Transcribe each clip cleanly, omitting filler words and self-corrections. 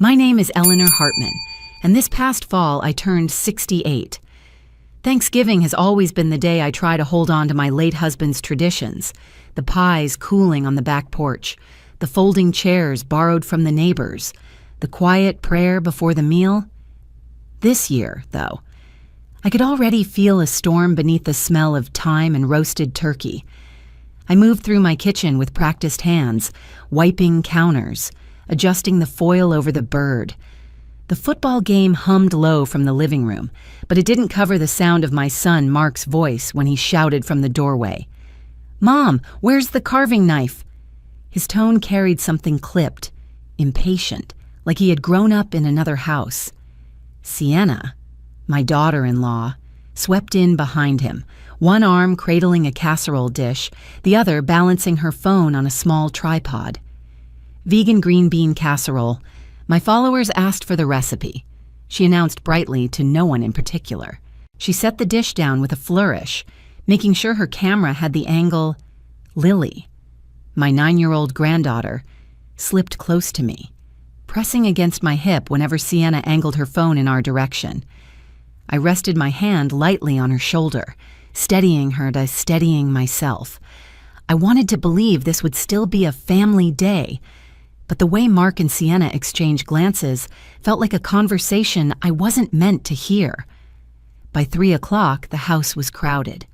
My name is Eleanor Hartman, and this past fall I turned 68. Thanksgiving has always been the day I try to hold on to my late husband's traditions, the pies cooling on the back porch, the folding chairs borrowed from the neighbors, the quiet prayer before the meal. This year, though, I could already feel a storm beneath the smell of thyme and roasted turkey. I moved through my kitchen with practiced hands, wiping counters, adjusting the foil over the bird. The football game hummed low from the living room, but it didn't cover the sound of my son Mark's voice when he shouted from the doorway, "Mom, where's the carving knife?" His tone carried something clipped, impatient, like he had grown up in another house. Sienna, my daughter-in-law, swept in behind him, one arm cradling a casserole dish, the other balancing her phone on a small tripod. Vegan green bean casserole. My followers asked for the recipe. She announced brightly to no one in particular. She set the dish down with a flourish, making sure her camera had the angle. Lily, my 9-year-old granddaughter, slipped close to me, pressing against my hip whenever Sienna angled her phone in our direction. I rested my hand lightly on her shoulder, steadying her to steadying myself. I wanted to believe this would still be a family day, but the way Mark and Sienna exchanged glances felt like a conversation I wasn't meant to hear. By 3 o'clock, the house was crowded.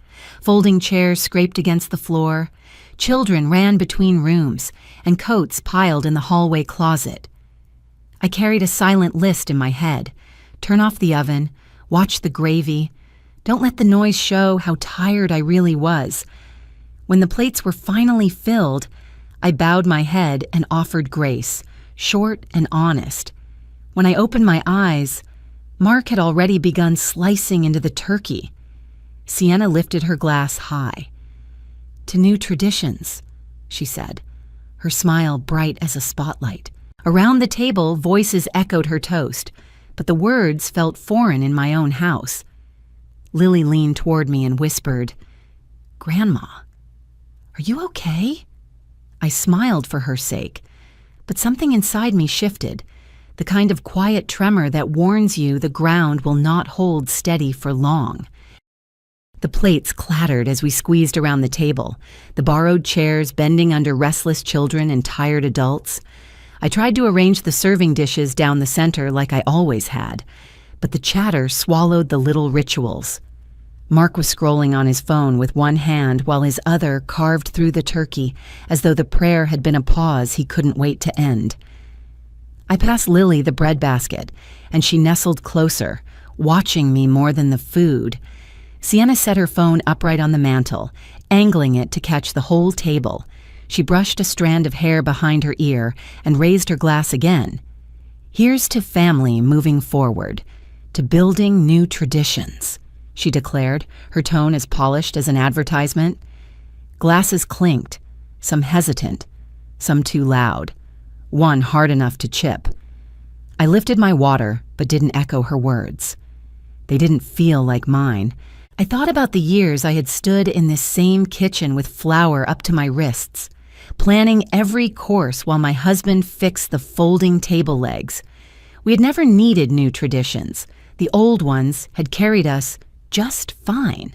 Folding chairs scraped against the floor. Children ran between rooms, and coats piled in the hallway closet. I carried a silent list in my head. Turn off the oven, watch the gravy. Don't let the noise show how tired I really was. When the plates were finally filled, I bowed my head and offered grace, short and honest. When I opened my eyes, Mark had already begun slicing into the turkey. Sienna lifted her glass high. "To new traditions," she said, her smile bright as a spotlight. Around the table, voices echoed her toast, but the words felt foreign in my own house. Lily leaned toward me and whispered, "Grandma, are you okay?" I smiled for her sake, but something inside me shifted, the kind of quiet tremor that warns you the ground will not hold steady for long. The plates clattered as we squeezed around the table, the borrowed chairs bending under restless children and tired adults. I tried to arrange the serving dishes down the center like I always had, but the chatter swallowed the little rituals. Mark was scrolling on his phone with one hand while his other carved through the turkey as though the prayer had been a pause he couldn't wait to end. I passed Lily the bread basket, and she nestled closer, watching me more than the food. Sienna set her phone upright on the mantel, angling it to catch the whole table. She brushed a strand of hair behind her ear and raised her glass again. "Here's to family moving forward, to building new traditions," she declared, her tone as polished as an advertisement. Glasses clinked, some hesitant, some too loud, one hard enough to chip. I lifted my water, but didn't echo her words. They didn't feel like mine. I thought about the years I had stood in this same kitchen with flour up to my wrists, planning every course while my husband fixed the folding table legs. We had never needed new traditions. The old ones had carried us just fine.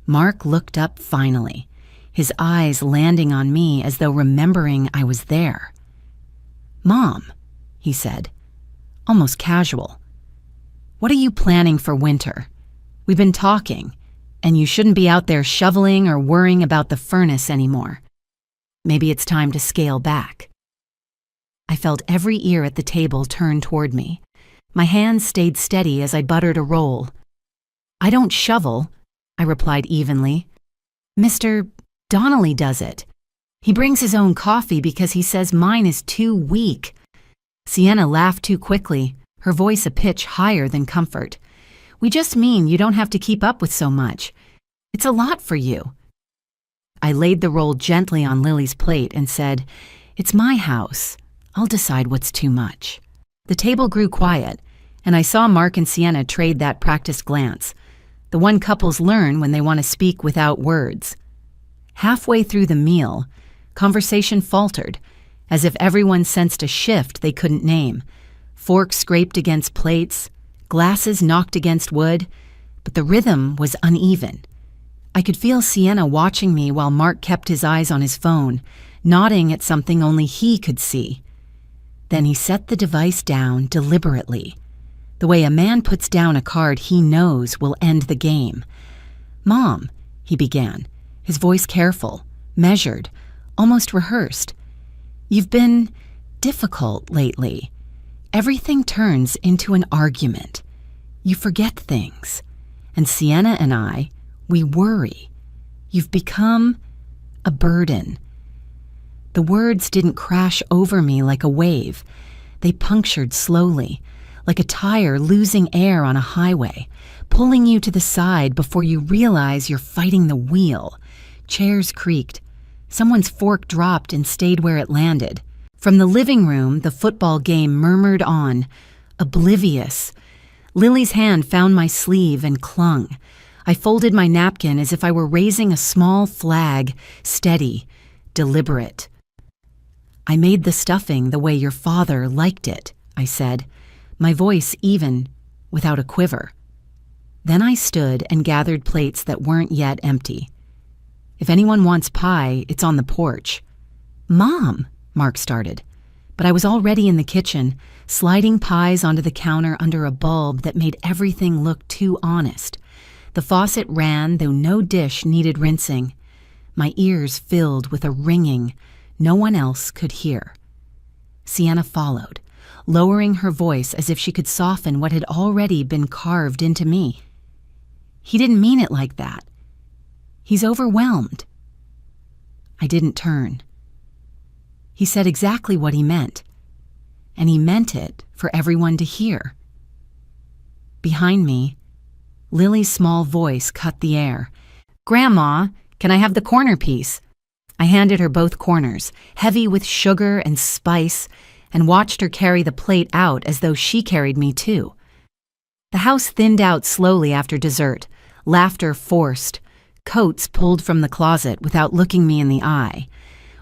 Mark looked up finally, his eyes landing on me as though remembering I was there. "Mom," he said, almost casual, "what are you planning for winter? We've been talking, and you shouldn't be out there shoveling or worrying about the furnace anymore. Maybe it's time to scale back." I felt every ear at the table turn toward me. My hands stayed steady as I buttered a roll. "I don't shovel," I replied evenly. "Mr. Donnelly does it. He brings his own coffee because he says mine is too weak." Sienna laughed too quickly, her voice a pitch higher than comfort. "We just mean you don't have to keep up with so much. It's a lot for you." I laid the roll gently on Lily's plate and said, "It's my house. I'll decide what's too much." The table grew quiet, and I saw Mark and Sienna trade that practiced glance, the one couples learn when they want to speak without words. Halfway through the meal, conversation faltered, as if everyone sensed a shift they couldn't name, Forks scraped against plates, glasses knocked against wood, but the rhythm was uneven. I could feel Sienna watching me while Mark kept his eyes on his phone, nodding at something only he could see. Then he set the device down deliberately, the way a man puts down a card he knows will end the game. "Mom," he began, his voice careful, measured, almost rehearsed. "You've been difficult lately. Everything turns into an argument. You forget things. And Sienna and I, we worry. You've become a burden." The words didn't crash over me like a wave. They punctured slowly, like a tire losing air on a highway, pulling you to the side before you realize you're fighting the wheel. Chairs creaked. Someone's fork dropped and stayed where it landed. From the living room, the football game murmured on, oblivious. Lily's hand found my sleeve and clung. I folded my napkin as if I were raising a small flag, steady, deliberate. "I made the stuffing the way your father liked it," I said, my voice even, without a quiver. Then I stood and gathered plates that weren't yet empty. "If anyone wants pie, it's on the porch." "Mom," Mark started, but I was already in the kitchen, sliding pies onto the counter under a bulb that made everything look too honest. The faucet ran, though no dish needed rinsing. My ears filled with a ringing no one else could hear. Sienna followed, lowering her voice as if she could soften what had already been carved into me. "He didn't mean it like that. He's overwhelmed." I didn't turn. He said exactly what he meant, and he meant it for everyone to hear. Behind me, Lily's small voice cut the air. "Grandma, can I have the corner piece?" I handed her both corners, heavy with sugar and spice, and watched her carry the plate out as though she carried me too. The house thinned out slowly after dessert, laughter forced, coats pulled from the closet without looking me in the eye.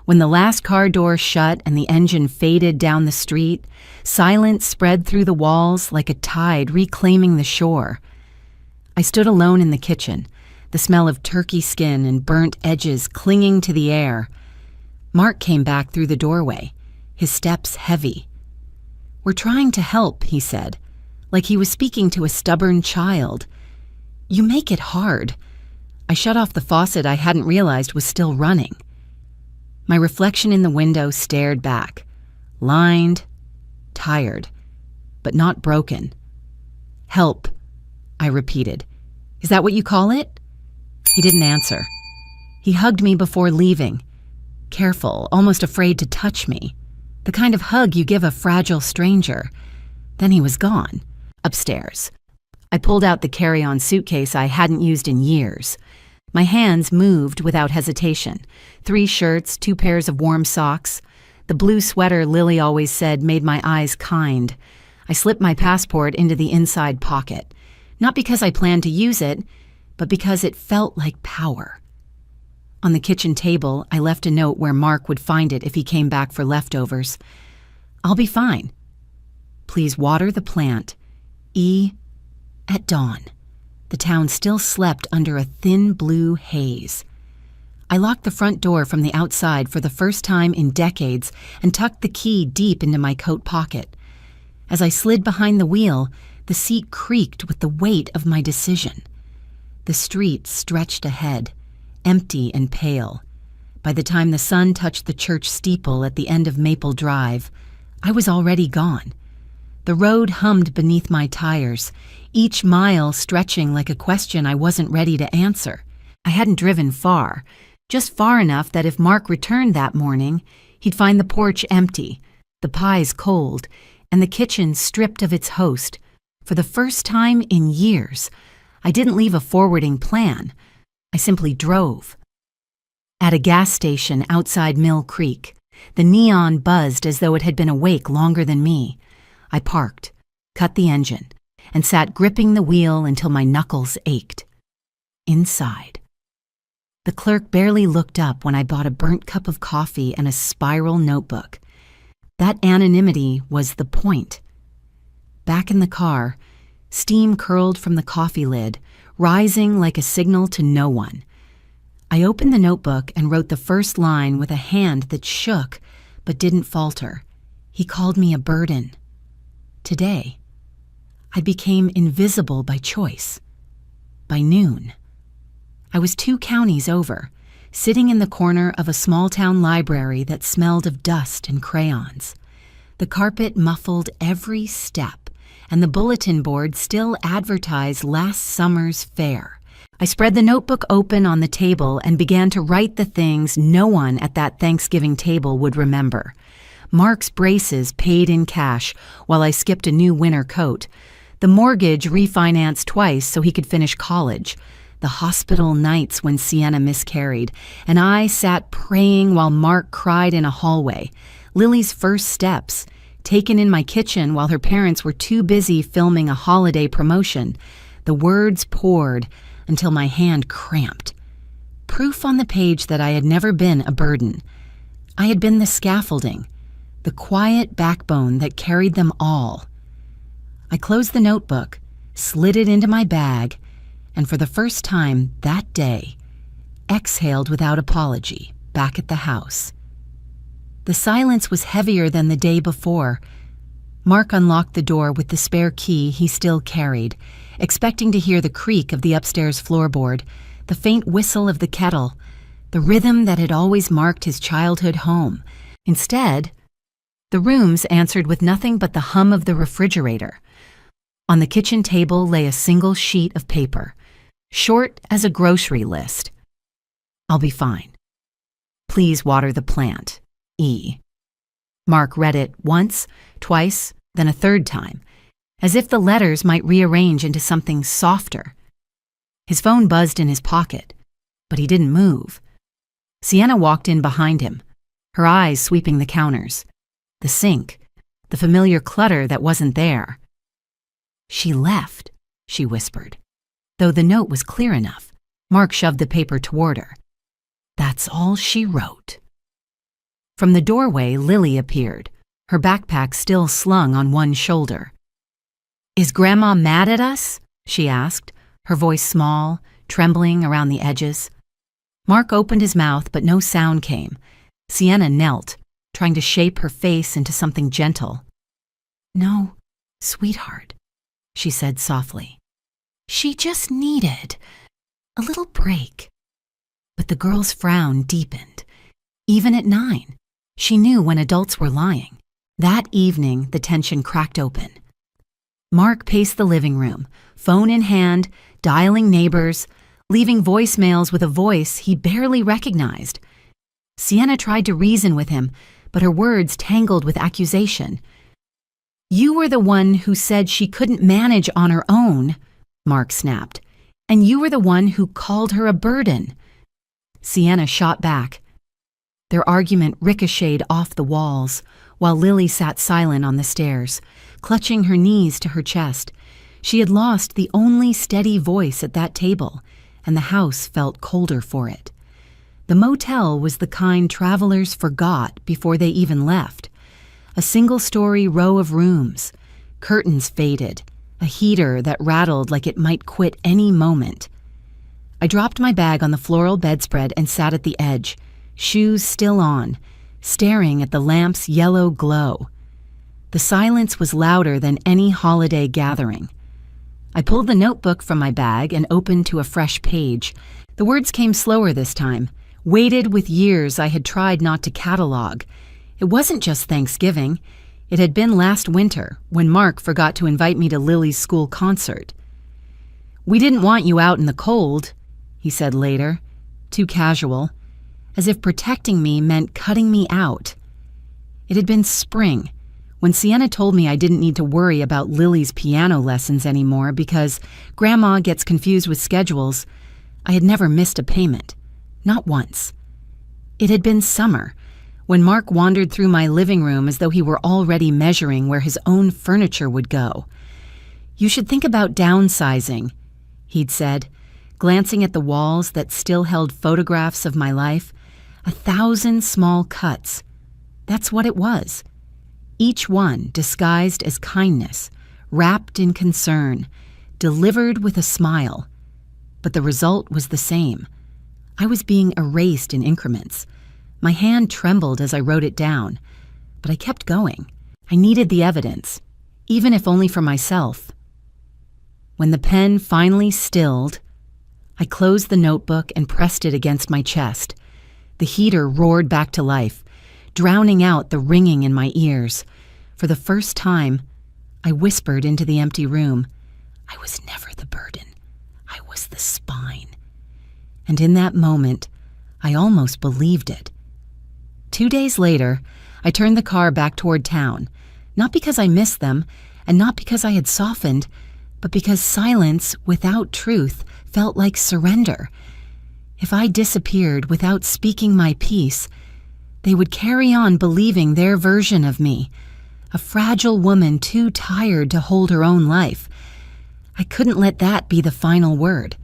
When the last car door shut and the engine faded down the street, silence spread through the walls like a tide reclaiming the shore. I stood alone in the kitchen, the smell of turkey skin and burnt edges clinging to the air. Mark came back through the doorway, his steps heavy. "We're trying to help," he said, like he was speaking to a stubborn child. "You make it hard." I shut off the faucet I hadn't realized was still running. My reflection in the window stared back, lined, tired, but not broken. "Help," I repeated. "Is that what you call it?" He didn't answer. He hugged me before leaving, careful, almost afraid to touch me, the kind of hug you give a fragile stranger. Then he was gone, upstairs. I pulled out the carry-on suitcase I hadn't used in years. My hands moved without hesitation. 3 shirts, 2 pairs of warm socks. The blue sweater Lily always said made my eyes kind. I slipped my passport into the inside pocket, not because I planned to use it, but because it felt like power. On the kitchen table, I left a note where Mark would find it if he came back for leftovers. "I'll be fine. Please water the plant. E. At dawn." The town still slept under a thin blue haze. I locked the front door from the outside for the first time in decades and tucked the key deep into my coat pocket. As I slid behind the wheel, the seat creaked with the weight of my decision. The street stretched ahead, empty and pale. By the time the sun touched the church steeple at the end of Maple Drive, I was already gone. The road hummed beneath my tires, each mile stretching like a question I wasn't ready to answer. I hadn't driven far, just far enough that if Mark returned that morning, he'd find the porch empty, the pies cold, and the kitchen stripped of its host. For the first time in years, I didn't leave a forwarding plan. I simply drove. At a gas station outside Mill Creek, the neon buzzed as though it had been awake longer than me. I parked, cut the engine, and sat gripping the wheel until my knuckles ached. Inside. The clerk barely looked up when I bought a burnt cup of coffee and a spiral notebook. That anonymity was the point. back in the car, steam curled from the coffee lid, rising like a signal to no one. I opened the notebook and wrote the first line with a hand that shook but didn't falter. He called me a burden. Today, I became invisible by choice. By noon, I was 2 counties over, sitting in the corner of a small-town library that smelled of dust and crayons. The carpet muffled every step, and the bulletin board still advertised last summer's fair. I spread the notebook open on the table and began to write the things no one at that Thanksgiving table would remember. Mark's braces paid in cash while I skipped a new winter coat. The mortgage refinanced twice so he could finish college. The hospital nights when Sienna miscarried, and I sat praying while Mark cried in a hallway. Lily's first steps, taken in my kitchen while her parents were too busy filming a holiday promotion. The words poured until my hand cramped. Proof on the page that I had never been a burden. I had been the scaffolding, the quiet backbone that carried them all. I closed the notebook, slid it into my bag, and for the first time that day, exhaled without apology back at the house. The silence was heavier than the day before. Mark unlocked the door with the spare key he still carried, expecting to hear the creak of the upstairs floorboard, the faint whistle of the kettle, the rhythm that had always marked his childhood home. Instead, the rooms answered with nothing but the hum of the refrigerator. On the kitchen table lay a single sheet of paper, short as a grocery list. "I'll be fine. Please water the plant. E." Mark read it once, twice, then a third time, as if the letters might rearrange into something softer. His phone buzzed in his pocket, but he didn't move. Sienna walked in behind him, her eyes sweeping the counters, the sink, the familiar clutter that wasn't there. "She left," she whispered. Though the note was clear enough, Mark shoved the paper toward her. "That's all she wrote." From the doorway, Lily appeared, her backpack still slung on one shoulder. "Is Grandma mad at us?" she asked, her voice small, trembling around the edges. Mark opened his mouth, but no sound came. Sienna knelt, trying to shape her face into something gentle. "No, sweetheart," she said softly. "She just needed a little break." But the girl's frown deepened. Even at 9, she knew when adults were lying. That evening, the tension cracked open. Mark paced the living room, phone in hand, dialing neighbors, leaving voicemails with a voice he barely recognized. Sienna tried to reason with him, but her words tangled with accusation. "You were the one who said she couldn't manage on her own," Mark snapped, "and you were the one who called her a burden." Sienna shot back. Their argument ricocheted off the walls, while Lily sat silent on the stairs, clutching her knees to her chest. She had lost the only steady voice at that table, and the house felt colder for it. The motel was the kind travelers forgot before they even left. A single-story row of rooms, curtains faded, a heater that rattled like it might quit any moment. I dropped my bag on the floral bedspread and sat at the edge, shoes still on, staring at the lamp's yellow glow. The silence was louder than any holiday gathering. I pulled the notebook from my bag and opened to a fresh page. The words came slower this time, weighted with years I had tried not to catalog. It wasn't just Thanksgiving. It had been last winter, when Mark forgot to invite me to Lily's school concert. "We didn't want you out in the cold," he said later, too casual, as if protecting me meant cutting me out. It had been spring, when Sienna told me I didn't need to worry about Lily's piano lessons anymore because Grandma gets confused with schedules. I had never missed a payment, not once. It had been summer, when Mark wandered through my living room as though he were already measuring where his own furniture would go. "You should think about downsizing," he'd said, glancing at the walls that still held photographs of my life. 1,000 small cuts. That's what it was. Each one disguised as kindness, wrapped in concern, delivered with a smile. But the result was the same. I was being erased in increments. My hand trembled as I wrote it down, but I kept going. I needed the evidence, even if only for myself. When the pen finally stilled, I closed the notebook and pressed it against my chest. The heater roared back to life, drowning out the ringing in my ears. For the first time, I whispered into the empty room, I was never the burden. I was the spine. And in that moment, I almost believed it. 2 days later, I turned the car back toward town, not because I missed them, and not because I had softened, but because silence without truth felt like surrender. If I disappeared without speaking my piece, they would carry on believing their version of me, a fragile woman too tired to hold her own life. I couldn't let that be the final word.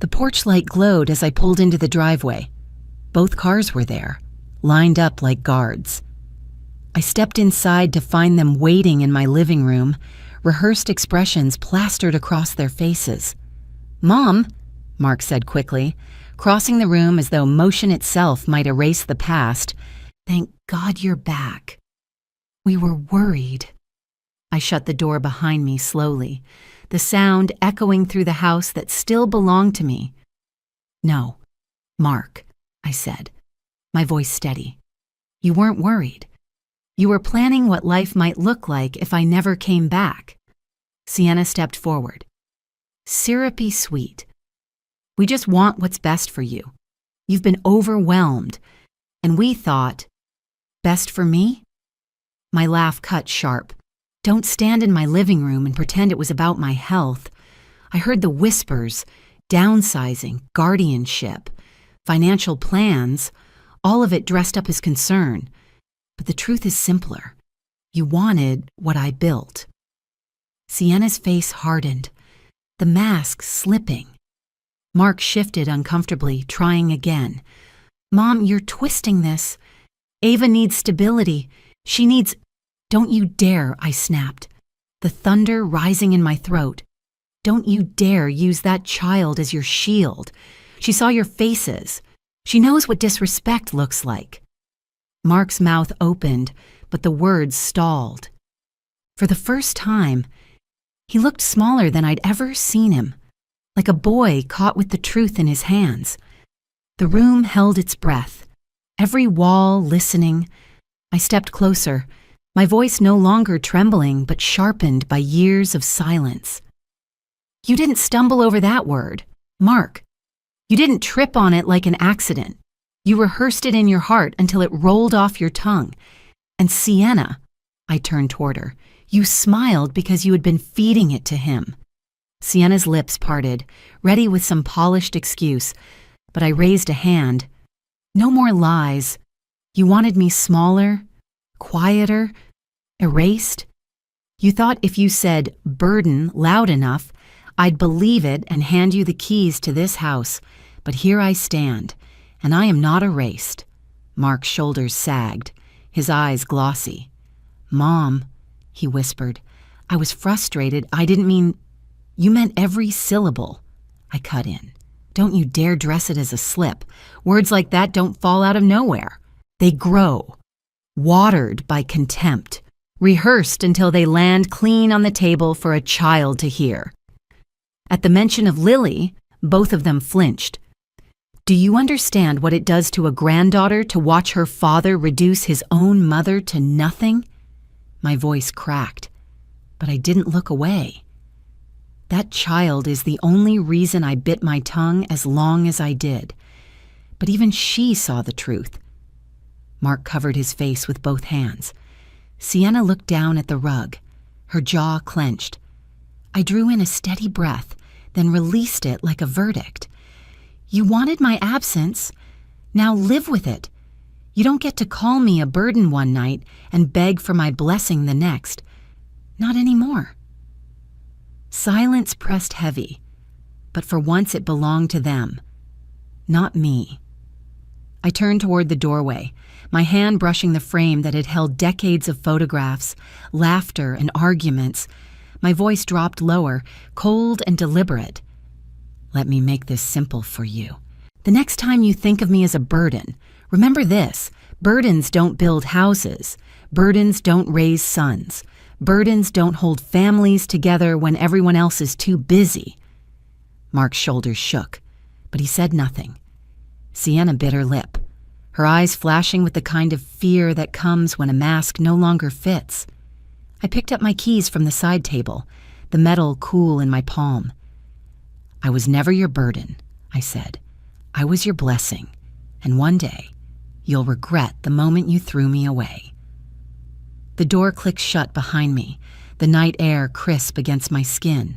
The porch light glowed as I pulled into the driveway. Both cars were there, lined up like guards. I stepped inside to find them waiting in my living room, rehearsed expressions plastered across their faces. "Mom," Mark said quickly, crossing the room as though motion itself might erase the past. "Thank God you're back. We were worried." I shut the door behind me slowly, the sound echoing through the house that still belonged to me. "No, Mark," I said, my voice steady. "You weren't worried. You were planning what life might look like if I never came back." Sienna stepped forward. "Syrupy sweet. We just want what's best for you. You've been overwhelmed. And we thought, best for me?" My laugh cut sharp. Don't stand in my living room and pretend it was about my health. I heard the whispers, downsizing, guardianship, financial plans, all of it dressed up as concern. But the truth is simpler. You wanted what I built. Sienna's face hardened, the mask slipping. Mark shifted uncomfortably, trying again. "Mom, you're twisting this. Ava needs stability. She needs—" "Don't you dare," I snapped, the thunder rising in my throat. "Don't you dare use that child as your shield. She saw your faces. She knows what disrespect looks like." Mark's mouth opened, but the words stalled. For the first time, he looked smaller than I'd ever seen him, like a boy caught with the truth in his hands. The room held its breath, every wall listening. I stepped closer, my voice no longer trembling but sharpened by years of silence. "You didn't stumble over that word, Mark. You didn't trip on it like an accident. You rehearsed it in your heart until it rolled off your tongue. And Sienna," I turned toward her, "you smiled because you had been feeding it to him." Sienna's lips parted, ready with some polished excuse, but I raised a hand. "No more lies. You wanted me smaller, quieter, erased. You thought if you said burden loud enough, I'd believe it and hand you the keys to this house. But here I stand, and I am not erased." Mark's shoulders sagged, his eyes glossy. "Mom," he whispered, "I was frustrated. I didn't mean—" "You meant every syllable," I cut in. "Don't you dare dress it as a slip. Words like that don't fall out of nowhere. They grow, watered by contempt, rehearsed until they land clean on the table for a child to hear." At the mention of Lily, both of them flinched. "Do you understand what it does to a granddaughter to watch her father reduce his own mother to nothing?" My voice cracked, but I didn't look away. That child is the only reason I bit my tongue as long as I did. But even she saw the truth. Mark covered his face with both hands. Sienna looked down at the rug, her jaw clenched. I drew in a steady breath, then released it like a verdict. "You wanted my absence. Now live with it. You don't get to call me a burden one night and beg for my blessing the next. Not anymore." Silence pressed heavy, but for once it belonged to them, not me. I turned toward the doorway, my hand brushing the frame that had held decades of photographs, laughter, and arguments, My voice dropped lower, cold and deliberate. Let me make this simple for you. The next time you think of me as a burden, remember this: burdens don't build houses. Burdens don't raise sons. Burdens don't hold families together when everyone else is too busy. Mark's shoulders shook, but he said nothing. Sienna bit her lip, her eyes flashing with the kind of fear that comes when a mask no longer fits. I picked up my keys from the side table, the metal cool in my palm. I was never your burden, I said. I was your blessing, and one day you'll regret the moment you threw me away. The door clicked shut behind me, the night air crisp against my skin.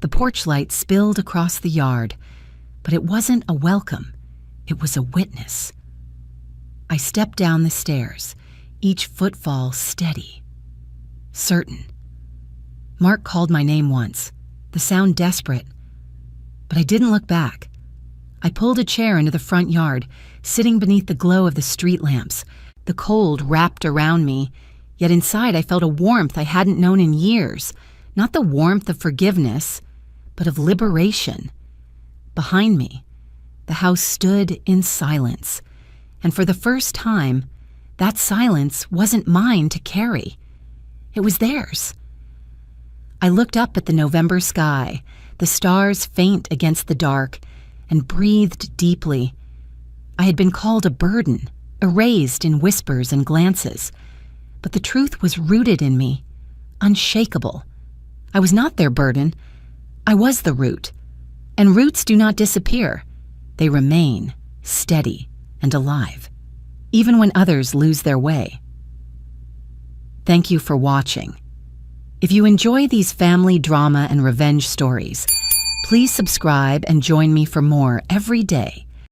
The porch light spilled across the yard, but it wasn't a welcome. It was a witness. I stepped down the stairs, each footfall steady, certain. Mark called my name once, the sound desperate, but I didn't look back. I pulled a chair into the front yard, sitting beneath the glow of the street lamps. The cold wrapped around me, yet inside I felt a warmth I hadn't known in years, not the warmth of forgiveness, but of liberation. Behind me, the house stood in silence, and for the first time, that silence wasn't mine to carry. It was theirs. I looked up at the November sky, the stars faint against the dark, and breathed deeply. I had been called a burden, erased in whispers and glances, but the truth was rooted in me, unshakable. I was not their burden. I was the root, and roots do not disappear. They remain steady and alive, even when others lose their way. Thank you for watching. If you enjoy these family drama and revenge stories, please subscribe and join me for more every day.